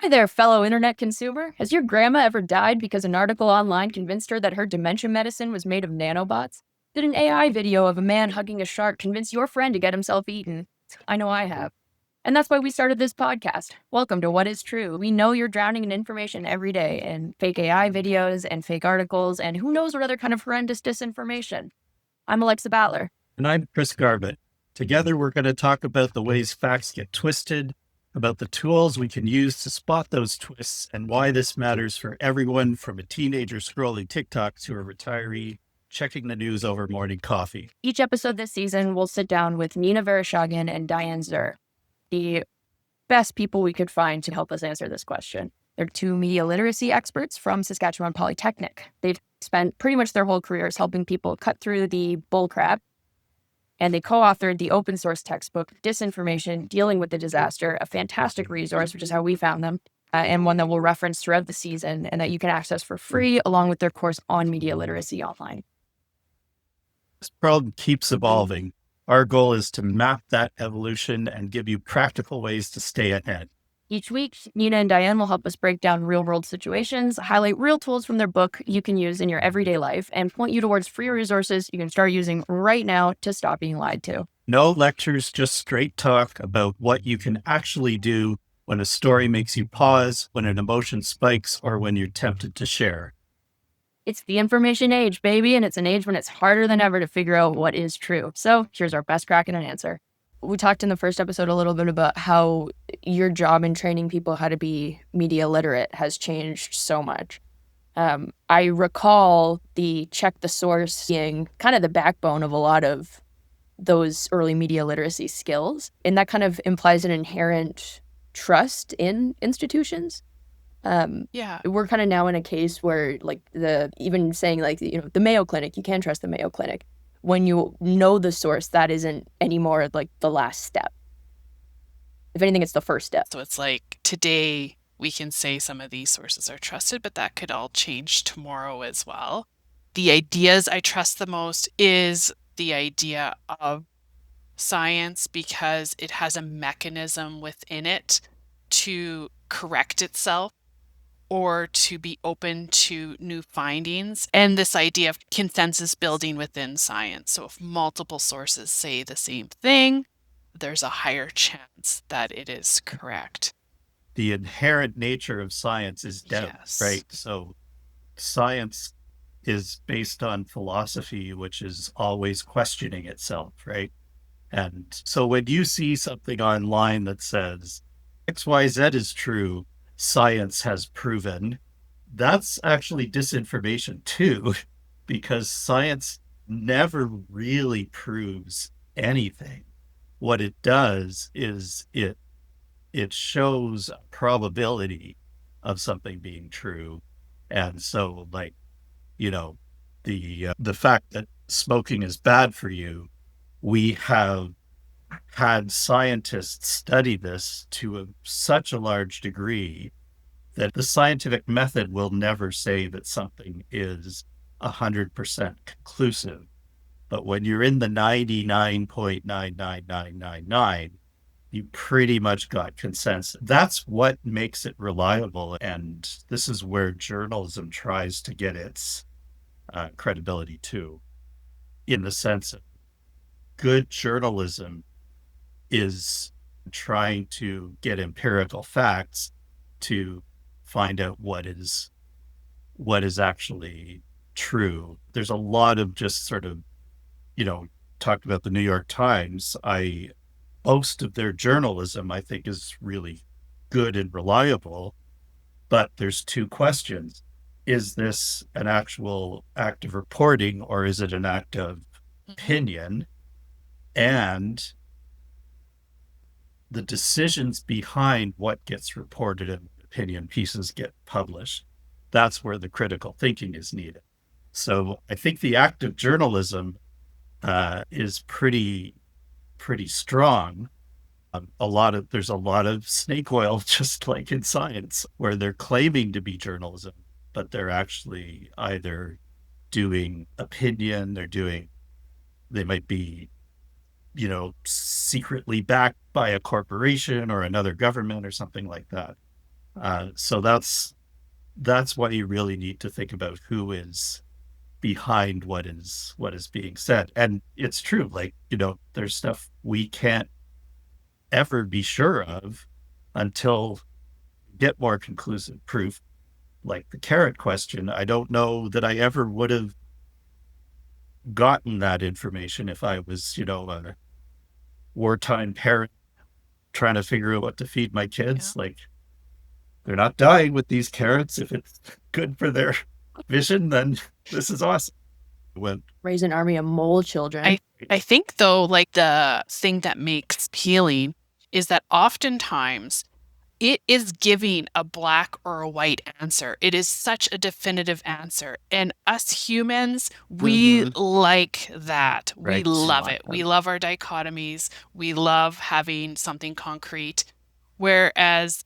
Hi there, fellow internet consumer. Has your grandma ever died because an article online convinced her that her dementia medicine was made of nanobots? Did an AI video of a man hugging a shark convince your friend to get himself eaten? I know I have. And that's why we started this podcast. Welcome to What is True. We know you're drowning in information every day in fake AI videos and fake articles and who knows what other kind of horrendous disinformation. I'm Alexa Battler. And I'm Chris Garbutt. Together, we're going to talk about the ways facts get twisted, about the tools we can use to spot those twists, and why this matters for everyone from a teenager scrolling TikTok to a retiree checking the news over morning coffee. Each episode this season, we'll sit down with Nina Vereshchagin and Diane Zur, the best people we could find to help us answer this question. They're two media literacy experts from Saskatchewan Polytechnic. They've spent pretty much their whole careers helping people cut through the bullcrap, and they co-authored the open source textbook, Disinformation, Dealing with the Disaster, a fantastic resource, which is how we found them, and one that we'll reference throughout the season and that you can access for free along with their course on media literacy online. This problem keeps evolving. Our goal is to map that evolution and give you practical ways to stay ahead. Each week, Nina and Diane will help us break down real-world situations, highlight real tools from their book you can use in your everyday life, and point you towards free resources you can start using right now to stop being lied to. No lectures, just straight talk about what you can actually do when a story makes you pause, when an emotion spikes, or when you're tempted to share. It's the information age, baby, and it's an age when it's harder than ever to figure out what is true. So here's our best crack at an answer. We talked in the first episode a little bit about how your job in training people how to be media literate has changed so much. I recall the check the source being kind of the backbone of a lot of those early media literacy skills. And that kind of implies an inherent trust in institutions. We're kind of now in a case where even saying the Mayo Clinic, you can trust the Mayo Clinic. When you know the source, that isn't anymore like the last step. If anything, it's the first step. So it's like today we can say some of these sources are trusted, but that could all change tomorrow as well. The ideas I trust the most is the idea of science because it has a mechanism within it to correct itself or to be open to new findings, and this idea of consensus building within science. So if multiple sources say the same thing, there's a higher chance that it is correct. The inherent nature of science is doubt, Yes. right? So science is based on philosophy, which is always questioning itself, right? And so when you see something online that says XYZ is true, science has proven, that's actually disinformation too, because science never really proves anything. What it does is it shows a probability of something being true. And so the fact that smoking is bad for you, we have had scientists study this to such a large degree that the scientific method will never say that something is 100% conclusive. But when you're in the 99.99999, you pretty much got consensus. That's what makes it reliable. And this is where journalism tries to get its credibility too, in the sense of good journalism is trying to get empirical facts to find out what is actually true. There's a lot of just sort of, talked about the New York Times. Most of their journalism, I think, is really good and reliable, but there's two questions. Is this an actual act of reporting or is it an act of opinion? And the decisions behind what gets reported and opinion pieces get published. That's where the critical thinking is needed. So I think the act of journalism is pretty strong. There's a lot of snake oil, just like in science, where they're claiming to be journalism, but they're actually either doing opinion, they might be secretly backed by a corporation or another government or something like that. So that's why you really need to think about who is behind what is being said. And it's true, like, there's stuff we can't ever be sure of until we get more conclusive proof. Like the carrot question, I don't know that I ever would have gotten that information if I was, a wartime parent trying to figure out what to feed my Yeah. kids. Like, they're not dying with these carrots. If it's good for their vision, then this is awesome. When Raise an army of mole children. I think though, like the thing that makes healing is that oftentimes it is giving a black or a white answer. It is such a definitive answer. And us humans, we like that. We right, love it. We love our dichotomies. We love having something concrete. Whereas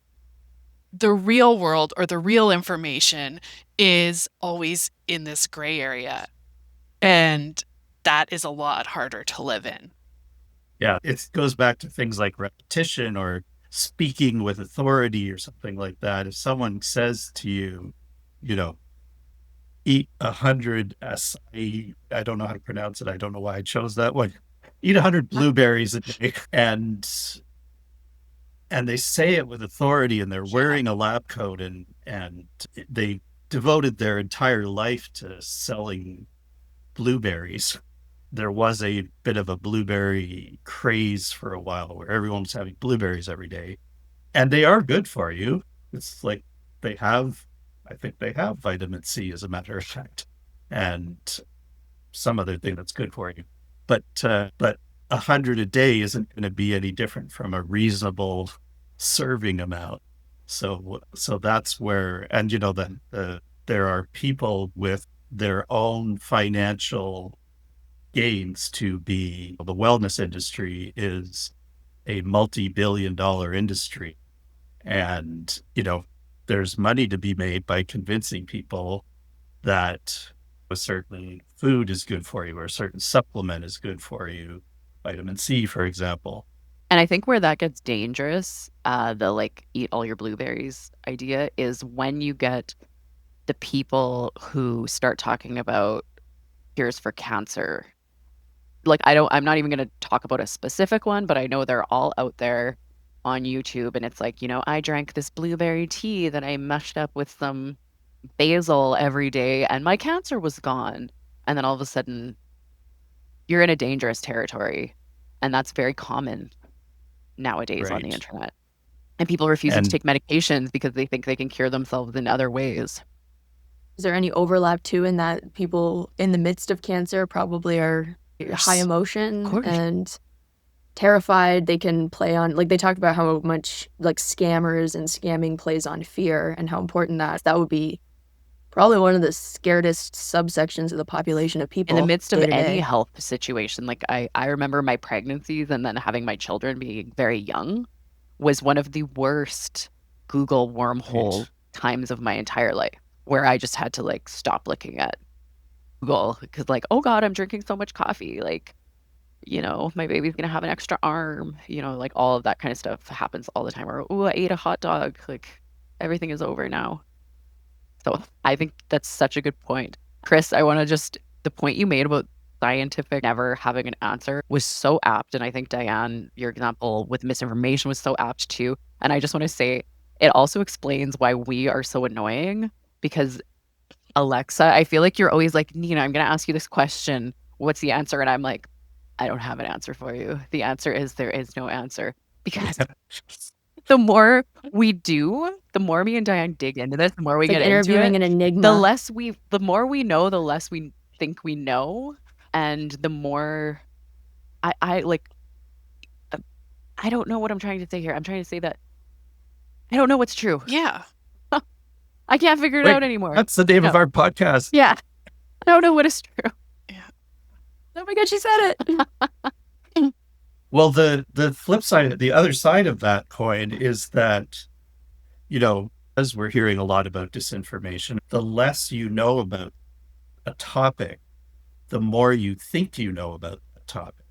the real world or the real information is always in this gray area. And that is a lot harder to live in. yeah, it goes back to things like repetition or speaking with authority or something like that. If someone says to you, you know, eat 100 I don't know how to pronounce it. I don't know why I chose that one. Eat 100 blueberries a day, and they say it with authority, and they're wearing a lab coat, and they devoted their entire life to selling blueberries. There was a bit of a blueberry craze for a while where everyone was having blueberries every day, and they are good for you. It's like they have, I think they have vitamin C, as a matter of fact, and some other thing that's good for you. But 100 a day isn't going to be any different from a reasonable serving amount. So that's where, and then there are people with their own financial gains to be. The wellness industry is a multi-billion-dollar industry, and there's money to be made by convincing people that a certain food is good for you or a certain supplement is good for you, vitamin C, for example. And I think where that gets dangerous, the like eat all your blueberries idea, is when you get the people who start talking about cures for cancer. Like I'm not even going to talk about a specific one, but I know they're all out there on YouTube, and it's like, I drank this blueberry tea that I mushed up with some basil every day and my cancer was gone. And then all of a sudden you're in a dangerous territory. And that's very common nowadays on the Right. internet. And people refusing to And take medications because they think they can cure themselves in other ways. Is there any overlap too in that people in the midst of cancer probably are high emotion and terrified? They can play on, like they talked about how much like scammers and scamming plays on fear and how important that would be probably one of the scaredest subsections of the population of people In the midst of day to any day. health situation, like I remember my pregnancies and then having my children being very young was one of the worst Google wormhole Right. times of my entire life, where I just had to like stop looking at Google because like, oh God, I'm drinking so much coffee. Like, my baby's gonna have an extra arm, like all of that kind of stuff happens all the time. Or, oh, I ate a hot dog. Like everything is over now. So I think that's such a good point. Chris, I want to the point you made about scientific never having an answer was so apt. And I think, Diane, your example with misinformation was so apt too. And I just want to say it also explains why we are so annoying because Alexa, I feel like you're always like, Nina, I'm going to ask you this question. What's the answer? And I'm like, I don't have an answer for you. The answer is there is no answer because the more we do, the more me and Diane dig into this, the more we It's like get into interviewing it, an enigma. the more we know, the less we think we know, and the more I like. I don't know what I'm trying to say here. I'm trying to say that I don't know what's true. Yeah. I can't figure it out anymore. That's the name of our podcast. Yeah, I don't know what is true. Yeah. Oh my God, she said it. Well, the flip side, the other side of that coin is that, as we're hearing a lot about disinformation, the less you know about a topic, the more you think you know about the topic.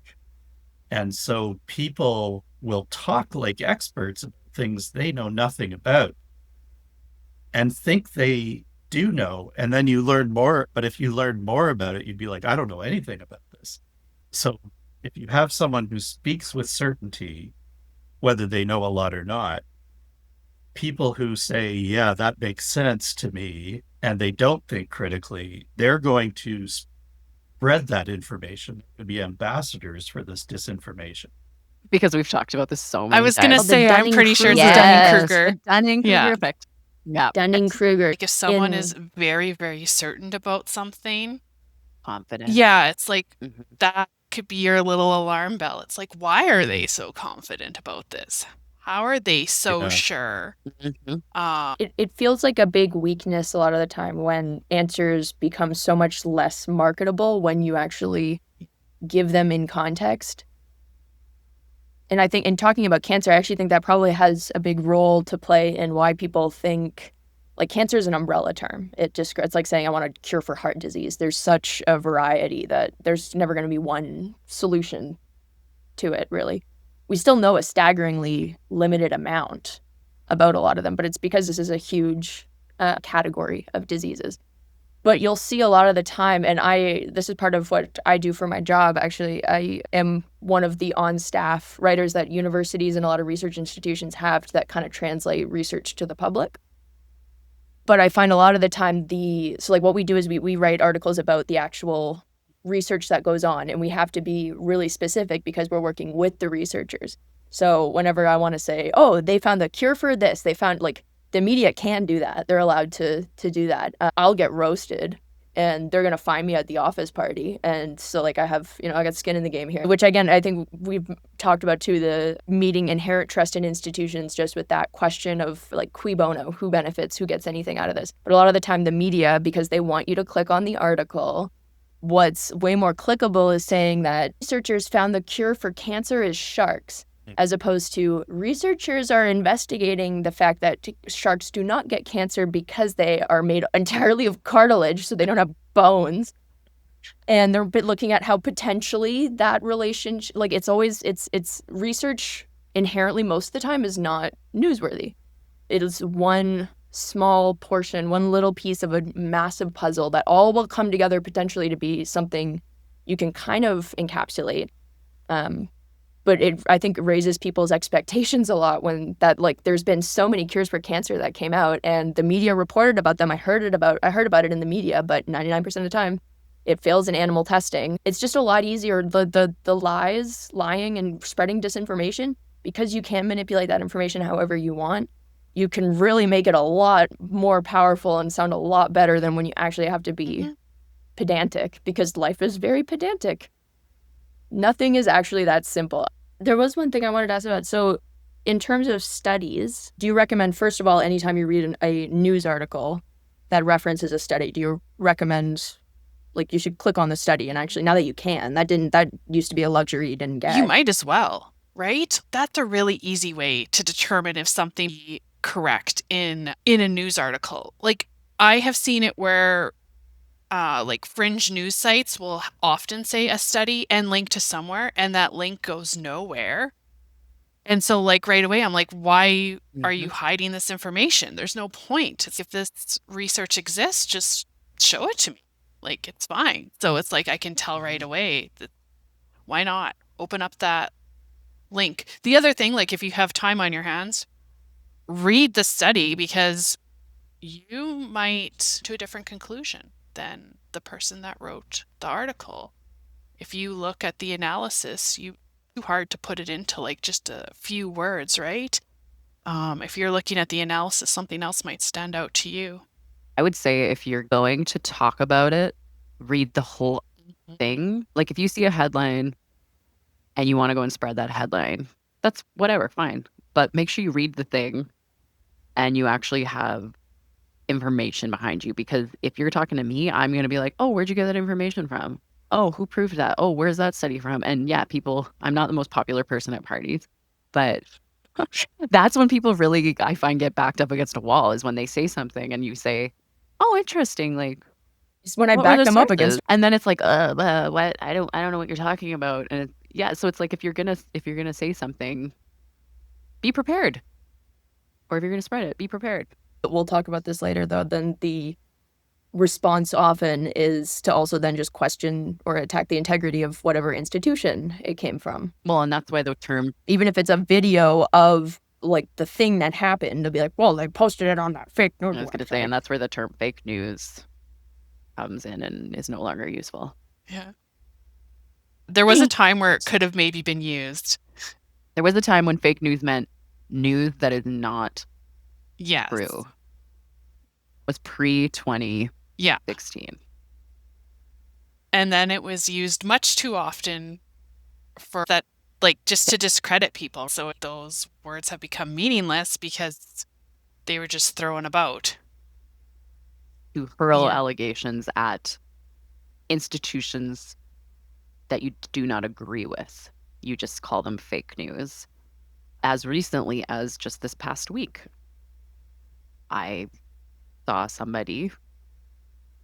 And so people will talk like experts about things they know nothing about. and think they do know. And then you learn more. But if you learn more about it, you'd be like, I don't know anything about this. So if you have someone who speaks with certainty, whether they know a lot or not, people who say, yeah, that makes sense to me, and they don't think critically, they're going to spread that information, to be ambassadors for this disinformation. Because we've talked about this so I many was going to times. say, I'm pretty sure it's the Dunning-Kruger. Dunning-Kruger. The Dunning-Kruger Yeah. effect. Yeah. Dunning-Kruger. Like if someone In- is very, very certain about something, Confident. yeah, it's like Mhm. that could be your little alarm bell. It's like, why are they so confident about this? How are they so Yeah. sure? Mhm. It feels like a big weakness a lot of the time when answers become so much less marketable when you actually give them in context. And I think in talking about cancer, I actually think that probably has a big role to play in why people think like cancer is an umbrella term. It's like saying I want a cure for heart disease. There's such a variety that there's never going to be one solution to it, really. We still know a staggeringly limited amount about a lot of them, but it's because this is a huge category of diseases. But you'll see a lot of the time, and this is part of what I do for my job, actually. I am one of the on-staff writers that universities and a lot of research institutions have that kind of translate research to the public. But I find a lot of the time so like what we do is we write articles about the actual research that goes on, and we have to be really specific because we're working with the researchers. So whenever I want to say, oh, they found the cure for this, they found like the media can do that. They're allowed to do that. I'll get roasted and they're going to find me at the office party. And so like I got skin in the game here, which again, I think we've talked about too, the meeting inherent trust in institutions just with that question of like cui bono, who benefits, who gets anything out of this. But a lot of the time the media, because they want you to click on the article, what's way more clickable is saying that researchers found the cure for cancer is sharks, as opposed to researchers are investigating the fact that sharks do not get cancer because they are made entirely of cartilage, so they don't have bones. And they're looking at how potentially that relationship, like it's research inherently most of the time is not newsworthy. It is one small portion, one little piece of a massive puzzle that all will come together potentially to be something you can kind of encapsulate. But I think it raises people's expectations a lot when that like there's been so many cures for cancer that came out and the media reported about them. I heard about it in the media, but 99% of the time it fails in animal testing. It's just a lot easier. The lying and spreading disinformation, because you can manipulate that information however you want. You can really make it a lot more powerful and sound a lot better than when you actually have to be pedantic, because life is very pedantic. Nothing is actually that simple. There was one thing I wanted to ask about. So in terms of studies, do you recommend, first of all, anytime you read a news article that references a study, do you recommend like you should click on the study? And actually, now that you can, that used to be a luxury you didn't get. You might as well, right? That's a really easy way to determine if something is correct in a news article. Like I have seen it where like fringe news sites will often say a study and link to somewhere, and that link goes nowhere. And so like right away, I'm like, why are you hiding this information? There's no point. If this research exists, just show it to me. Like it's fine. So it's like I can tell right away that why not open up that link. The other thing, like if you have time on your hands, read the study, because you might to a different conclusion than the person that wrote the article. If you look at the analysis, too hard to put it into like just a few words, right? If you're looking at the analysis, something else might stand out to you. I would say if you're going to talk about it, read the whole thing. Like if you see a headline and you want to go and spread that headline, that's whatever, fine. But make sure you read the thing and you actually have information behind you. Because if you're talking to me, I'm going to be like, oh, where'd you get that information from? Oh, who proved that? Oh, where's that study from? And yeah, I'm not the most popular person at parties, but that's when people really, I find, get backed up against a wall, is when they say something and you say, oh, interesting. Like, it's when I what were back the them up against, sources? And then it's like, what? I don't know what you're talking about. And so it's like if you're gonna say something, be prepared. Or if you're gonna spread it, be prepared. We'll talk about this later, though. Then the response often is to also then just question or attack the integrity of whatever institution it came from. Well, and that's why the term, Even if it's a video of like the thing that happened, they'll be like, well, they posted it on that fake news. I was going to say, and that's where the term fake news comes in and is no longer useful. Yeah. There was a time where it could have maybe been used. There was a time when fake news meant news that is not Yes. true. It was pre-2016. Yeah. And then it was used much too often for that, like just to discredit people. So those words have become meaningless because they were just thrown about. To hurl Yeah. allegations at institutions that you do not agree with. You just call them fake news. As recently as just this past week, I saw somebody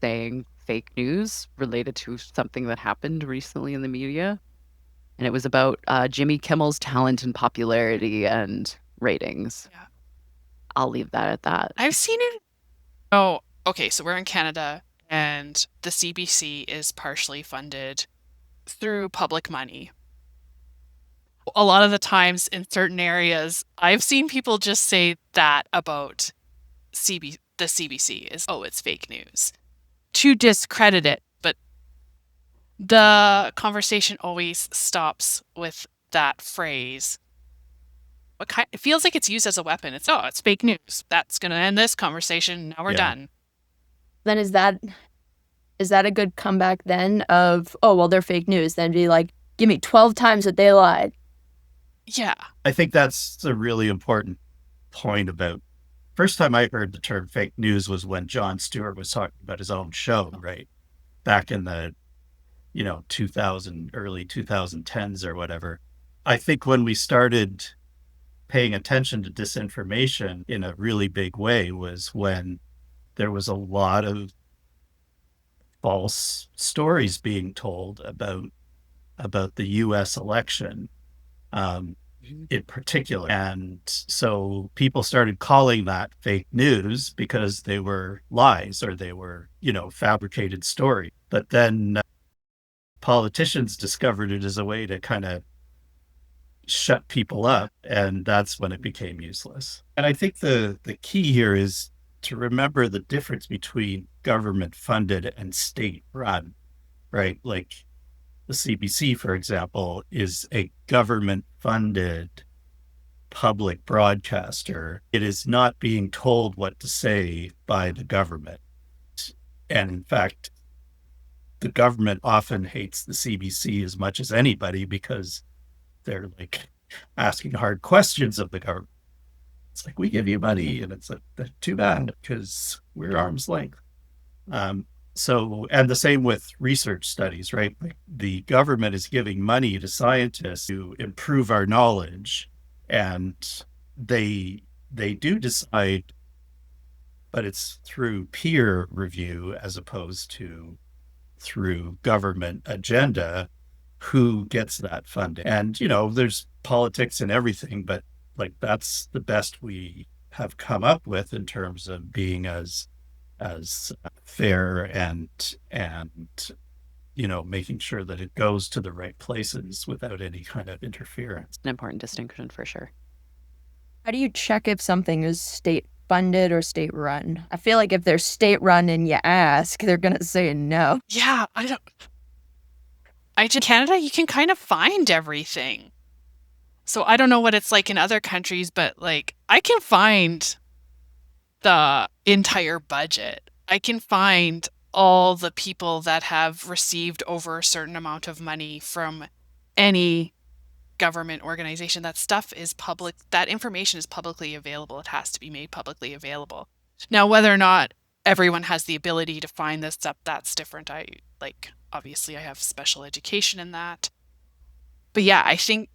saying fake news related to something that happened recently in the media. And it was about Jimmy Kimmel's talent and popularity and ratings. Yeah. I'll leave that at that. I've seen it. Oh, okay. So we're in Canada and the CBC is partially funded through public money. A lot of the times in certain areas, I've seen people just say that about the CBC is, oh, it's fake news, to discredit it. But the conversation always stops with that phrase. It feels like it's used as a weapon. It's fake news. That's going to end this conversation. Now we're done. Then is that a good comeback then of, oh, well, they're fake news? Then be like, give me 12 times that they lied. Yeah. I think that's a really important point about. First time I heard the term fake news was when Jon Stewart was talking about his own show, right? Back in the, 2000, early 2010s or whatever. I think when we started paying attention to disinformation in a really big way was when there was a lot of false stories being told about the US election. In particular. And so people started calling that fake news because they were lies or they were, fabricated story. But then politicians discovered it as a way to kind of shut people up. And that's when it became useless. And I think the key here is to remember the difference between government funded and state run, right? Like, the CBC, for example, is a government-funded public broadcaster. It is not being told what to say by the government. And in fact, the government often hates the CBC as much as anybody because they're like asking hard questions of the government. It's like, we give you money, and it's like, too bad because we're arm's length. So, and the same with research studies, right? Like the government is giving money to scientists to improve our knowledge, and they do decide, but it's through peer review as opposed to through government agenda who gets that funding. And, there's politics and everything, but like that's the best we have come up with in terms of being as fair and making sure that it goes to the right places without any kind of interference. An important distinction for sure. How do you check if something is state funded or state run? I feel like if they're state run and you ask, they're gonna say no. Yeah, Canada, you can kind of find everything. So I don't know what it's like in other countries, but like I can find the entire budget. I can find all the people that have received over a certain amount of money from any government organization. That stuff is public. That information is publicly available. It has to be made publicly available. Now, whether or not everyone has the ability to find this stuff, that's different. Obviously I have special education in that. But yeah, I think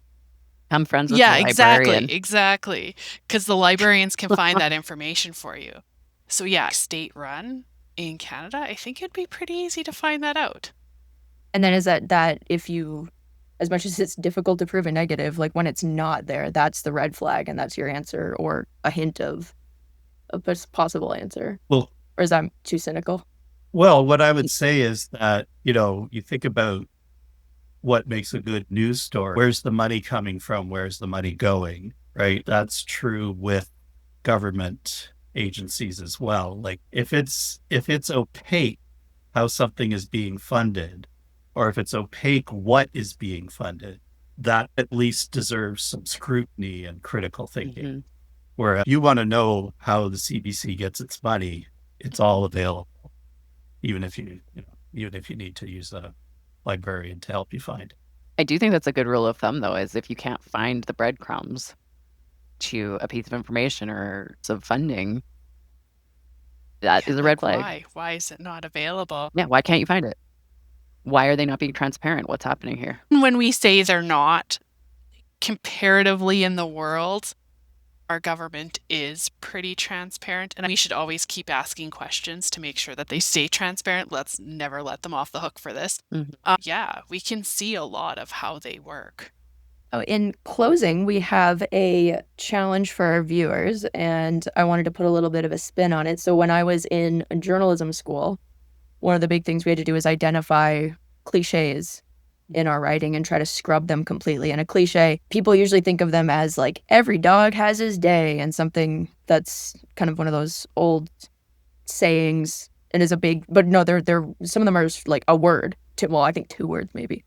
I'm friends with the librarian. Exactly. Because the librarians can find that information for you. So yeah, state run in Canada, I think it'd be pretty easy to find that out. And then is that if you, as much as it's difficult to prove a negative, like when it's not there, that's the red flag and that's your answer or a hint of a possible answer? Well, Or is that too cynical? Well, what I would say is that, you think about what makes a good news story. Where's the money coming from? Where's the money going? Right? That's true with government agencies as well. Like if it's opaque how something is being funded, or if it's opaque what is being funded, that at least deserves some scrutiny and critical thinking. Mm-hmm. Where you want to know how the CBC gets its money, it's all available, even if you need to use a librarian to help you find it. I do think that's a good rule of thumb, though, is if you can't find the breadcrumbs to a piece of information or some funding, that is a red flag. Why? Why is it not available? Yeah, why can't you find it? Why are they not being transparent? What's happening here? When we say they're not, comparatively in the world, our government is pretty transparent, and we should always keep asking questions to make sure that they stay transparent. Let's never let them off the hook for this. Mm-hmm. Yeah, we can see a lot of how they work. Oh, in closing, we have a challenge for our viewers, and I wanted to put a little bit of a spin on it. So when I was in journalism school, one of the big things we had to do is identify cliches in our writing and try to scrub them completely. And a cliche, people usually think of them as like every dog has his day, and something that's kind of one of those old sayings and is a big, but no, they're some of them are like a word. Well, I think 2 words maybe.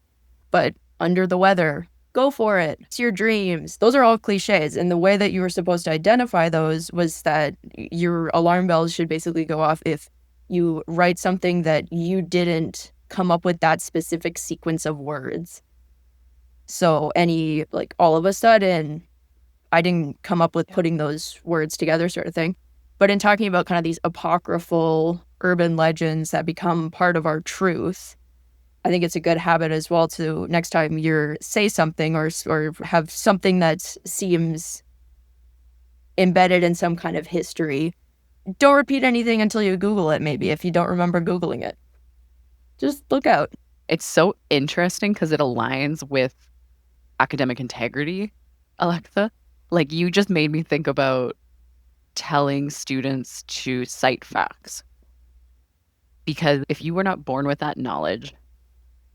But under the weather, go for it. It's your dreams. Those are all cliches. And the way that you were supposed to identify those was that your alarm bells should basically go off if you write something that you didn't come up with that specific sequence of words. So any, like, all of a sudden, I didn't come up with putting those words together sort of thing. But in talking about kind of these apocryphal urban legends that become part of our truth, I think it's a good habit as well to next time you say something or have something that seems embedded in some kind of history, don't repeat anything until you Google it, maybe, if you don't remember Googling it. Just look out. It's so interesting because it aligns with academic integrity, Alexa. Like, you just made me think about telling students to cite facts. Because if you were not born with that knowledge,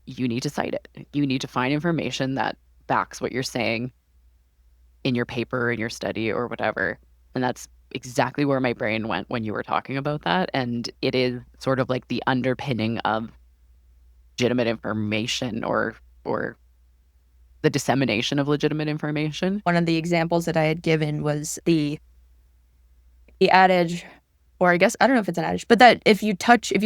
you need to cite it. You need to find information that backs what you're saying in your paper, in your study, or whatever. And that's exactly where my brain went when you were talking about that. And it is sort of like the underpinning of legitimate information or the dissemination of legitimate information. One of the examples that I had given was the adage, or I guess, I don't know if it's an adage, but that if you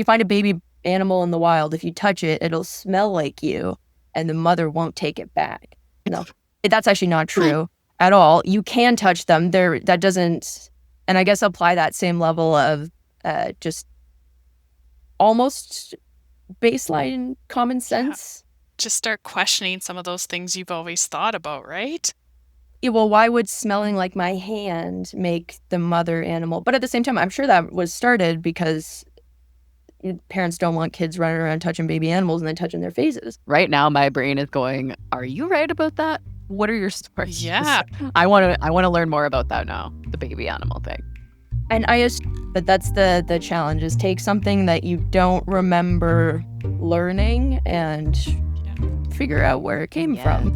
find a baby animal in the wild, if you touch it, it'll smell like you and the mother won't take it back. No, that's actually not true at all. You can touch them. That doesn't, and I guess apply that same level of just almost baseline common sense. Yeah. Just start questioning some of those things you've always thought about, right? Yeah, well, why would smelling like my hand make the mother animal? But at the same time, I'm sure that was started because parents don't want kids running around touching baby animals and then touching their faces. Right now, my brain is going, are you right about that? What are your stories? Yeah. I want to learn more about that now, the baby animal thing. And I assume that that's the challenge, is take something that you don't remember learning and figure out where it came from.